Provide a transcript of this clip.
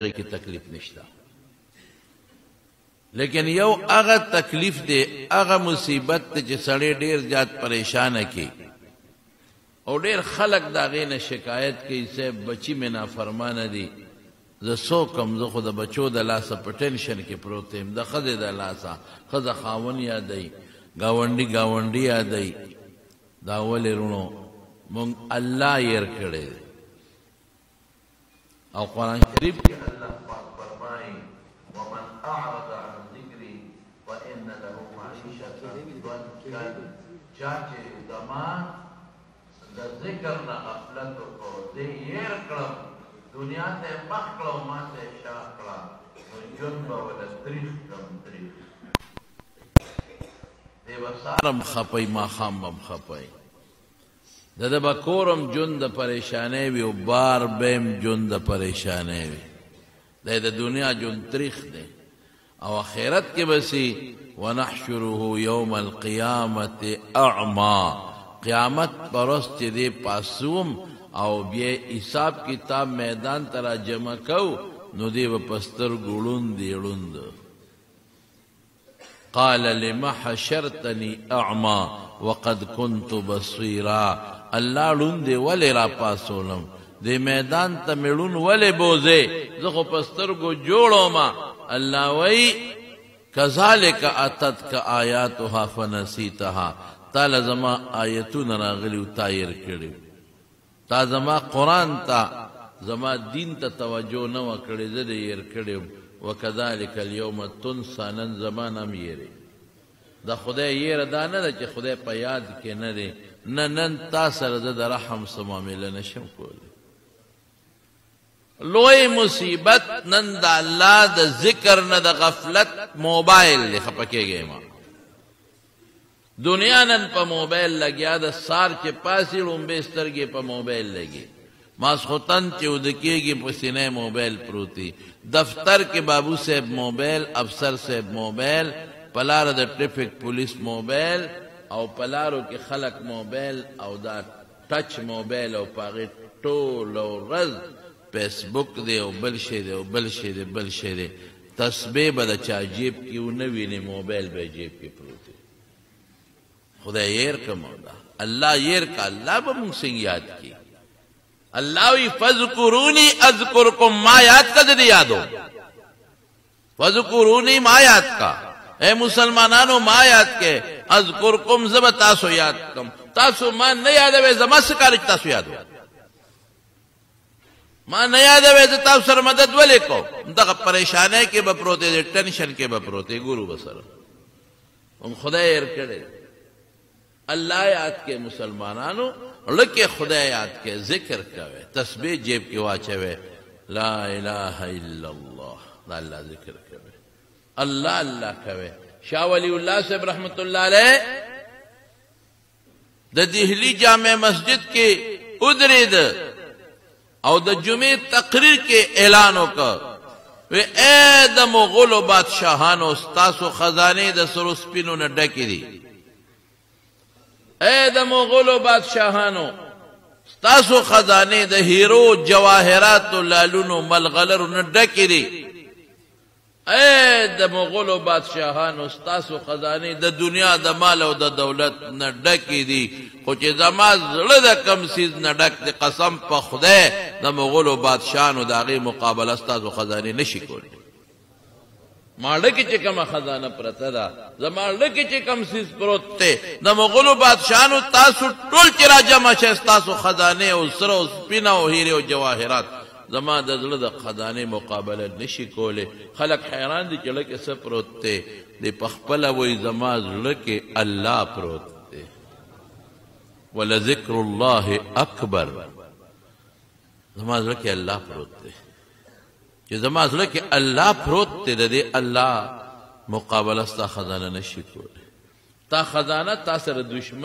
کی تکلیف نشتا لیکن یو اغا تکلیف دے اغا مصیبت دے چی سڑے دیر جات پریشان کی او دیر خلق دا غین شکایت کی سے بچی میں نافرمان دی ز سو کم ز خود بچو دا لاسا پٹنشن کی پروتیم دا خد دا لاسا خد خاون یادئی گاونڈی یادئی دا ولی رونو مونگ اللہ یر کڑے او قرآن شریف کی اللہ پاک فرمائی ومن اعرض عن ذکری فإن له معیشتا ضنکا چاچے زمان دا ذکر نا غفلت کو دے یر کرم دنیا تے مخلو ما تے شاکلا جنبا ولا تریخ کم تریخ دے بسارم خپای ما خام بم خپای دا با کورم جن دا پریشانے وی و بار بیم جن دا پریشانے وی دا دنیا جن تریخ دے او آخرت کے بسی ونحشره یوم القیامت اعما قیامت پرست دے پاسوم او بیا حساب کتاب میدان ترا جمع کو نو دے با پستر گلون دیڑند قال لما حشرتنی اعما وقد كنت بصيرا اللہ لون دے ولی را پاسولم دے میدان تا میلون ولی بوزے زخو پستر کو جوڑو ما اللہ وی کذالک اتت کا آیاتها فنسیتها تا لزما آیتون راغلی تایر کردی تا زما قرآن تا زما دین تا توجہ نو کردی زده یر کردی وکذالک اليوم تنسا نن زمانم یری دا خدای یہ ردا نہ دا کہ خدای پا یاد کے نہ دے نہ نن تاثر دا رحم سمامیل نشم کولے لوئی مصیبت نن دا اللہ دا ذکر نہ دا غفلت موبائل لے خپکے گئے ماں دنیا نن پا موبائل لگیا دا سار چے پاسی رنبے سترگے پا موبائل لگی ماسخوتن چے ادکے گی پسینے موبائل پروتی دفتر کے بابو صاحب موبائل افسر صاحب موبائل پلار دا ٹریفک پولیس موبائل او پلارو کی خلق موبائل او دا ٹچ موبائل او پاگی ٹول او رز فیس بک دے او بلشے دے او بلشے دے بلشے دے تسبیح بدا چا جیب کی او نوی موبائل بے جیب کی پروتی خدا یر کا مولا اللہ یر کا اللہ با منسنگ یاد کی اللہ وی فذکرونی اذکرکم ما یاد کا دے یادو فذکرونی ما یاد کا اے مسلمانانو ما یاد کے اذکرکم زب تاسو یاد کم تاسو ما نہ یادوے زما سکارج تاسو یادو ما نہ یادوے تاسو سر مدد ولے کو دا پریشانے کے بپروتے دے ٹینشن کے بپروتے گورو بسر ان خدا یر کرے اللہ یاد کے مسلمانانو لکے خدا یاد کے ذکر کوے تسبیح جیب کے واچوے لا الہ الا اللہ دا اللہ ذکر کوے اللہ اللہ کوے شاہ ولی اللہ صاحب رحمت اللہ علیہ دا دہلی جامع مسجد کے ادرید او دا جمعہ تقریر کے اعلانوں کا وی اے دا مغول و بادشاہانو ستاسو خزانے دا سروسپینو نے ڈکی دی اے دا مغول و بادشاہانو ستاسو خزانے دا ہیرو جواہرات و لالونو ملغلر نے ڈکی دی اے دا مغول و بادشاہانو ستاسو خزانے دا دنیا دا مال و دا دولت نہ ڈکی دی خوچ زماز رد کم سیز نہ ڈک دی قسم پا خدے دا مغول و بادشاہانو دا غی مقابل ستاسو خزانے نشی کولی مالکی چی کم خزانہ پرتا دا زمالکی چی کم سیز پروتے دا مغول و بادشاہانو تاسو ٹول چرا جمع شے ستاسو خزانے و سر و سپینا و ہیرے و جواہرات زما دا زلد خزانے مقابلہ نشی کولے خلق حیران دی چلکے سب پروتے دی پخپلا وی زما زلکے اللہ پروتے ولذکر اللہ اکبر زما زلکے اللہ پروتے کہ زما زلکے اللہ پروتے دے اللہ مقابلہ ستا خزانہ نشی کولے تا خزانہ تا سر دشمن